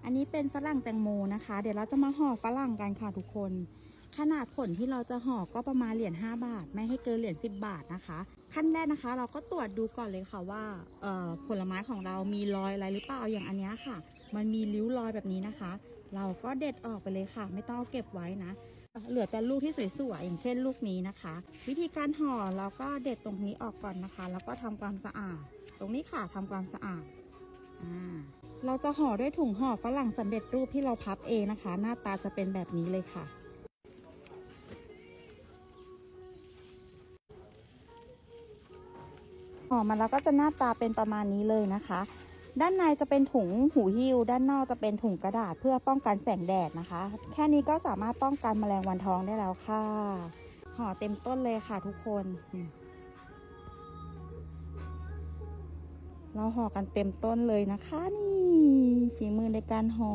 อันนี้เป็นฝรั่งแตงโมนะคะ เดี๋ยวเราจะมาห่อฝรั่งกันค่ะทุกคนขนาดผลที่เราจะห่อก็ประมาณเหรียญ5 บาทไม่ให้เกินเหรียญ10 บาทนะคะขั้นแรกนะคะเราก็ตรวจดูก่อนเลยค่ะว่าผลไม้ของเรามีรอยอะไรหรือเปล่าอย่างอันนี้ค่ะ มันมีริ้วรอยแบบนี้นะคะ เราก็เด็ดออกไปเลยค่ะไม่ต้องเก็บไว้นะเหลือแต่ลูกที่สวยๆอย่างเช่นลูกนี้นะคะ วิธีการห่อเราก็เด็ดตรงนี้ออกก่อนนะคะแล้วก็ทำความสะอาดตรงนี้ค่ะทำความสะอาดเราจะห่อด้วยถุงห่อฝรั่งสำเร็จรูปที่เราพับเองนะคะ หน้าตาจะเป็นแบบนี้เลยค่ะห่อมาแล้วก็จะหน้าตาเป็นประมาณนี้เลยนะคะ ด้านในจะเป็นถุงหูหิ้วด้านนอกจะเป็นถุงกระดาษเพื่อป้องกันแสงแดดนะคะ แค่นี้ก็สามารถป้องกันแมลงวันทองได้แล้วค่ะห่อเต็มต้นเลยค่ะทุกคนเราห่อกันเต็มต้นเลยนะคะนี่ฝีมือในการห่อ